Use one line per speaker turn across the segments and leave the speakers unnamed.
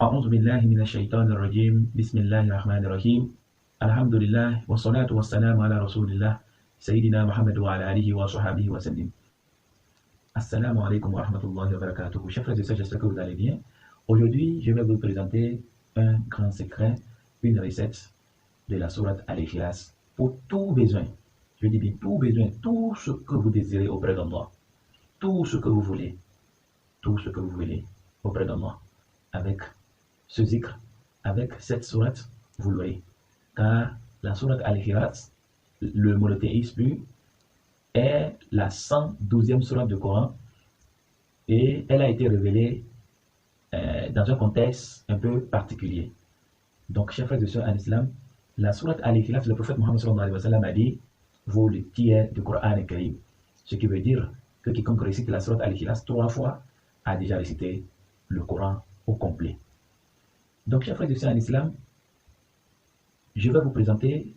أعوذ بالله من الشيطان الرجيم بسم الله الرحمن الرحيم الحمد لله والصلاة والسلام على رسول الله سيدنا محمد وعلى آله وصحبه وسلم. Assalamu alaikum wa rahmatullahi wa barakatuh. Chers frères et sœurs, j'espère que vous allez bien. Aujourd'hui, je vais vous présenter un grand secret, une recette de la sourate Al-Ikhlas pour tout besoin. Je dis bien tout besoin, tout ce que vous désirez auprès d'Allah, tout ce que vous voulez auprès d'Allah. Avec ce zikr, avec cette sourate, vous l'aurez. Car la sourate Al-Ikhlas, le monothéisme est la 112e sourate du Coran et elle a été révélée dans un contexte un peu particulier. Donc, chers frères et sœurs en islam, la sourate Al-Ikhlas, le prophète Mohammed sallallahu alayhi wa sallam a dit vaut le tiers du Coran Karim. Ce qui veut dire que quiconque récite la sourate Al-Ikhlas 3 fois a déjà récité le Coran au complet. Donc, chers frères et sœurs en islam, je vais vous présenter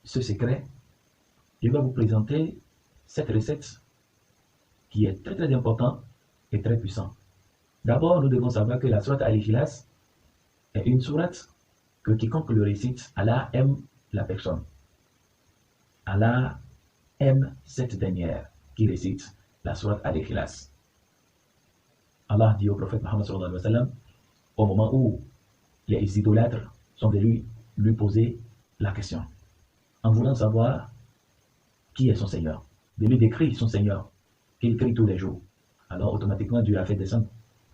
ce secret. Je vais vous présenter cette recette qui est très très importante et très puissante. D'abord, nous devons savoir que la sourate Al-Ikhlas est une sourate que quiconque le récite, Allah aime la personne. Allah aime cette dernière qui récite la sourate Al-Ikhlas. Allah dit au prophète Mohammed sallallahu alayhi wa sallam, au moment où les idolâtres sont venus lui poser la question, en voulant savoir qui est son Seigneur, de lui décrire son Seigneur, qu'il crie tous les jours. Alors automatiquement Dieu a fait descendre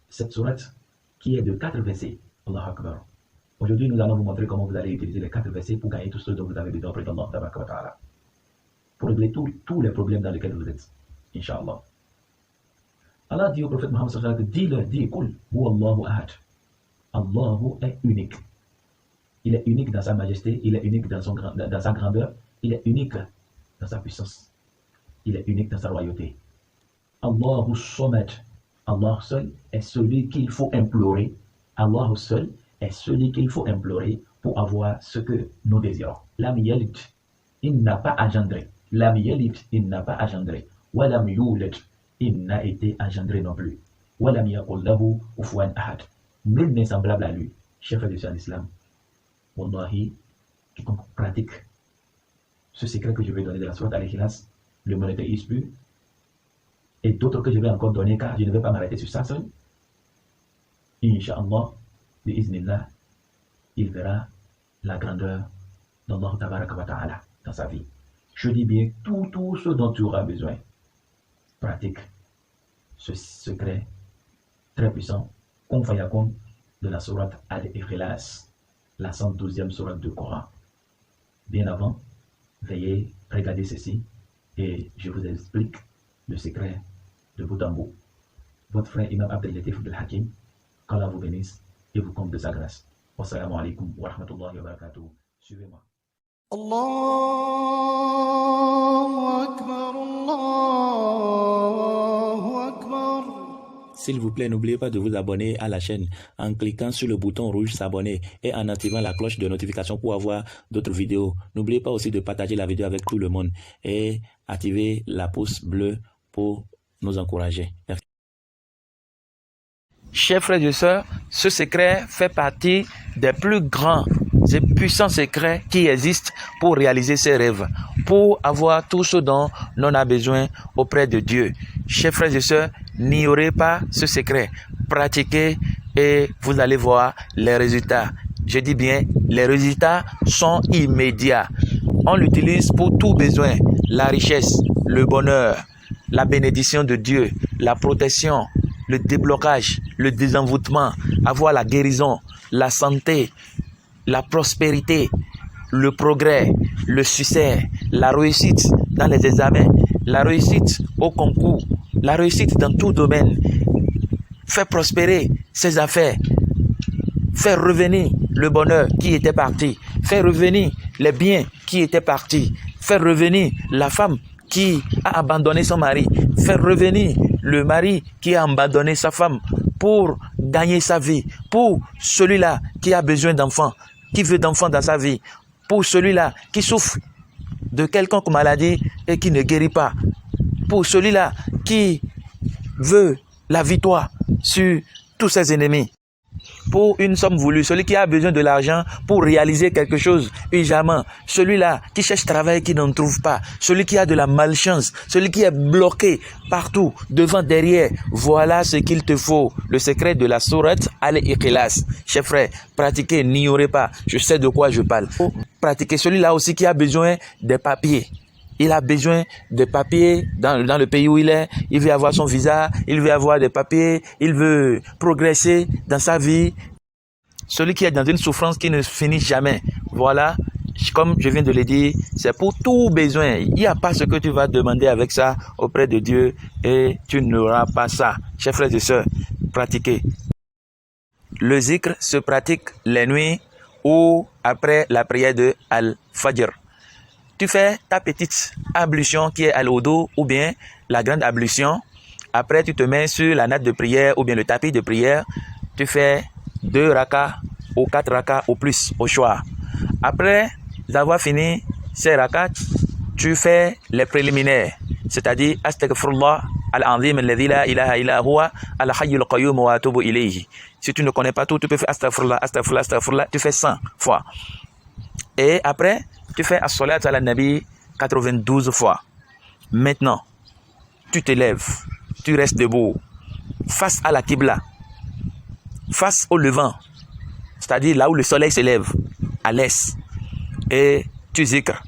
cette sourate qui est de 4 versets. Allah Akbar. Aujourd'hui nous allons vous montrer comment vous allez utiliser les 4 versets pour gagner tout ce dont vous avez besoin auprès d'Allah. Pour régler tous les problèmes dans lesquels vous êtes. Inch'Allah. Allah dit au prophète Mohammed sallallahu alayhi wa sallam, dis Kul, Allahu ahad. Allahu est unique. Il est unique dans sa majesté, il est unique dans sa grandeur, il est unique dans sa puissance. Il est unique dans sa royauté. Allahu Samad. Allah seul est celui qu'il faut implorer. Allah seul est celui qu'il faut implorer pour avoir ce que nous désirons. Lam yalid, il n'a pas engendré. Lam yalid, il n'a pas engendré. Walam yulad, il n'a été engendré non plus. Walam yakul lahu kufuwan ahad. Nul n'est semblable à lui. Chers frères et sœurs en islam, wallahi, quiconque pratique ce secret que je vais donner de la sourate Al-Ikhlas, le monothéisme, et d'autres que je vais encore donner, car je ne vais pas m'arrêter sur ça seul. Inch'Allah, bi'iznillah, il verra la grandeur d'Allah tabaraka wa ta'ala dans sa vie. Je dis bien tout ce dont tu auras besoin. Pratique ce secret très puissant, kun fayakun, de la sourate Al-Ikhlas, la 112e sourate du Coran. Bien avant, veuillez regarder ceci et je vous explique le secret de bout en bout. Votre frère Imam Abdel Latif Abdel Hakim, qu'Allah vous bénisse et vous comble de sa grâce. Wassalamu alaikum wa rahmatullahi wa barakatuh. Suivez-moi.
Allahu Akbar, Allahu Akbar.
S'il vous plaît, n'oubliez pas de vous abonner à la chaîne en cliquant sur le bouton rouge s'abonner et en activant la cloche de notification pour avoir d'autres vidéos. N'oubliez pas aussi de partager la vidéo avec tout le monde et activer la pouce bleue pour nous encourager. Merci.
Chers frères et sœurs, ce secret fait partie des plus grands et puissants secrets qui existent pour réaliser ses rêves, pour avoir tout ce dont l'on a besoin auprès de Dieu. Chers frères et sœurs, n'ignorez pas ce secret. Pratiquez et vous allez voir les résultats. Je dis bien, les résultats sont immédiats. On l'utilise pour tout besoin, la richesse, le bonheur, la bénédiction de Dieu, la protection, le déblocage, le désenvoûtement, avoir la guérison, la santé, la prospérité, le progrès, le succès, la réussite dans les examens, la réussite au concours, la réussite dans tout domaine. Faire prospérer ses affaires, faire revenir le bonheur qui était parti, faire revenir les biens qui étaient partis, faire revenir la femme qui a abandonné son mari, faire revenir le mari qui a abandonné sa femme pour gagner sa vie, pour celui-là qui a besoin d'enfants, qui veut d'enfants dans sa vie, pour celui-là qui souffre de quelconque maladie et qui ne guérit pas, pour celui-là qui veut la victoire sur tous ses ennemis. pour une somme voulue, celui qui a besoin de l'argent pour réaliser quelque chose urgemment, celui-là qui cherche travail qui n'en trouve pas, celui qui a de la malchance, celui qui est bloqué partout, devant, derrière, voilà ce qu'il te faut. Le secret de la sourate Al-Ikhlas. Chers frères, pratiquez, n'ignorez pas, je sais de quoi je parle. Pratiquez, celui-là aussi qui a besoin des papiers. Il a besoin de papiers dans le pays où il est. Il veut avoir son visa, il veut avoir des papiers, il veut progresser dans sa vie. Celui qui est dans une souffrance qui ne finit jamais. Voilà, comme je viens de le dire, c'est pour tout besoin. Il n'y a pas ce que tu vas demander avec ça auprès de Dieu et tu n'auras pas ça. Chers frères et sœurs, pratiquez. Le zikr se pratique les nuits ou après la prière de Al-Fajr. Tu fais ta petite ablution qui est al-wudu ou bien la grande ablution. Après, tu te mets sur la natte de prière ou bien le tapis de prière. Tu fais 2 rakas ou 4 rakas ou plus au choix. Après avoir fini ces rakas, tu fais les préliminaires. C'est-à-dire, Astaghfirullah al-azim alladhi la ilaha illa huwa al-hayyul qayyum wa atubu ilayhi. Si tu ne connais pas tout, tu peux faire Astaghfirullah, Astaghfirullah, Astaghfirullah. Tu fais 100 fois. Et après, tu fais as-salat ala nabi 92 fois. Maintenant, tu te lèves, tu restes debout, face à la Qibla, face au levant, c'est-à-dire là où le soleil se lève, à l'est. Et tu zikres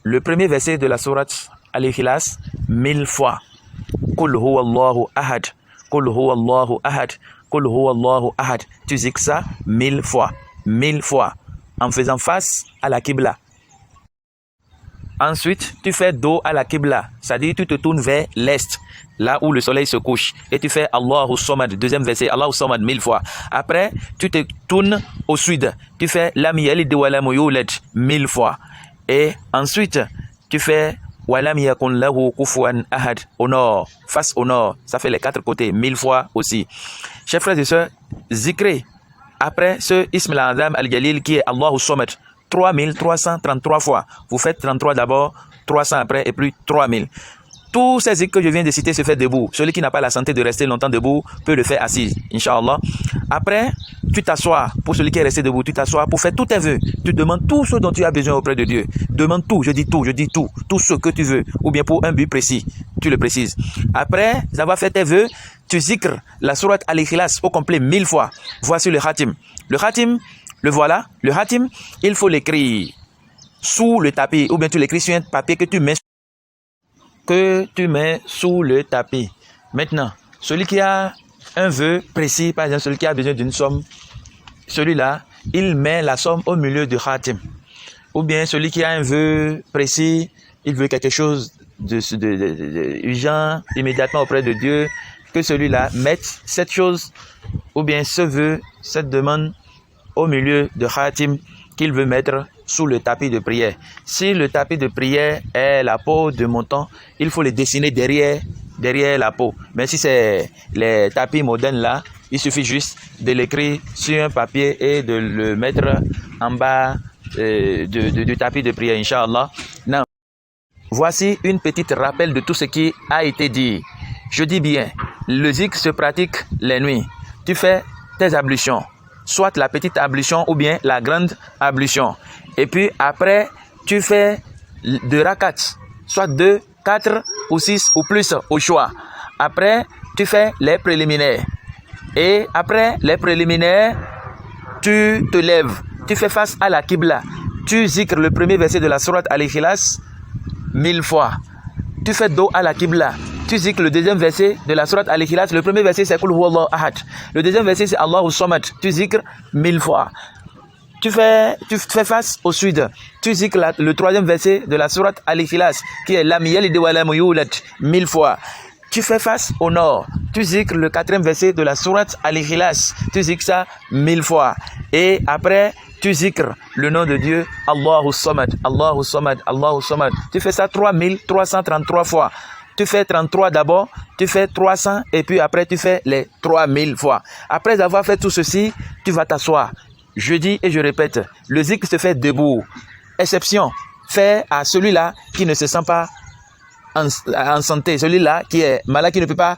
le premier verset de la sourate Al-Ikhlas 1000 fois. Qul huwa Allahu ahad, Qul huwa Allahu ahad, Qul huwa Allahu ahad. Tu zikres ça 1000 fois, 1000 fois, en faisant face à la Qibla. Ensuite, tu fais dos à la Qibla, c'est-à-dire tu te tournes vers l'est, là où le soleil se couche. Et tu fais Allahu Samad, deuxième verset, Allahu Samad 1000 fois. Après, tu te tournes au sud, tu fais Lam yalid wa lam yulad 1000 fois. Et ensuite, tu fais Wa lam yakun lahu kufuwan ahad au nord, face au nord. Ça fait les 4 côtés, 1000 fois aussi. Chers frères et sœurs, zikrez après ce Ism al-Azam al-Jalil qui est Allahu Samad. 3333 fois. Vous faites 33 d'abord, 300 après et puis 3000. Tous ces zikrs que je viens de citer se fait debout. Celui qui n'a pas la santé de rester longtemps debout peut le faire assis, Inch'Allah. Après, tu t'assois. Pour celui qui est resté debout, tu t'assois pour faire tous tes vœux. Tu demandes tout ce dont tu as besoin auprès de Dieu. Demande tout, je dis tout, tout ce que tu veux. Ou bien pour un but précis, tu le précises. Après avoir fait tes vœux, tu zikres la sourate Al-Ikhlas au complet 1000 fois. Voici le khatim. Le khatim, le voilà. Le khatim, il faut l'écrire sous le tapis. Ou bien tu l'écris sur un papier que tu mets sous le tapis. Maintenant, celui qui a un vœu précis, par exemple celui qui a besoin d'une somme, celui-là, il met la somme au milieu du khatim. Ou bien celui qui a un vœu précis, il veut quelque chose de urgent, immédiatement auprès de Dieu, que celui-là mette cette chose, ou bien ce vœu, cette demande, au milieu de khatim qu'il veut mettre sous le tapis de prière. Si le tapis de prière est la peau de montant, il faut le dessiner derrière la peau. Mais si c'est les tapis modernes là, il suffit juste de l'écrire sur un papier et de le mettre en bas du tapis de prière, Inch'Allah. Non. Voici une petite rappel de tout ce qui a été dit. Je dis bien, le zikr se pratique les nuits. Tu fais tes ablutions, soit la petite ablution ou bien la grande ablution. Et puis après, tu fais 2 rakats, soit 2, 4 ou 6 ou plus au choix. Après, tu fais les préliminaires. Et après les préliminaires, tu te lèves, tu fais face à la Qibla. Tu zikres le premier verset de la sourate Al-Ikhlas 1000 fois. Tu fais dos à la Qibla. Tu zikres le deuxième verset de la sourate Al-Ikhlas. Le premier verset c'est Qul huwallahu ahad. Le deuxième verset c'est Allahu Samad. Tu zikres 1000 fois. Tu fais face au sud. Tu zikres le troisième verset de la sourate Al-Ikhlas qui est Lam yalid wa lam yulad 1000 fois. Tu fais face au nord. Tu zikres le quatrième verset de la sourate Al-Ikhlas. Tu zikres ça 1000 fois. Et après, tu zikres le nom de Dieu, Allahu Samad, Allahu Samad, Allahu Samad. Tu fais ça 3333 fois. Tu fais 33 d'abord, tu fais 300 et puis après tu fais les 3000 fois. Après avoir fait tout ceci, tu vas t'asseoir. Je dis et je répète, le zikr se fait debout. Exception, fait à celui-là qui ne se sent pas en santé, celui-là qui est malade, qui ne peut pas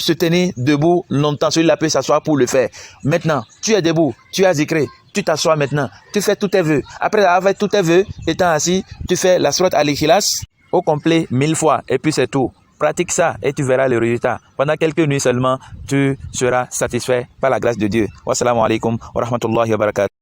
se tenir debout longtemps. Celui-là peut s'asseoir pour le faire. Maintenant, tu es debout, tu as zikré, tu t'assois maintenant, tu fais tous tes vœux. Après avoir fait tous tes vœux, étant assis, tu fais la sourate Al-Ikhlas au complet 1000 fois et puis c'est tout. Pratique ça et tu verras le résultat. Pendant quelques nuits seulement, tu seras satisfait par la grâce de Dieu. Wassalamu alaikum wa rahmatullahi wa barakatuh.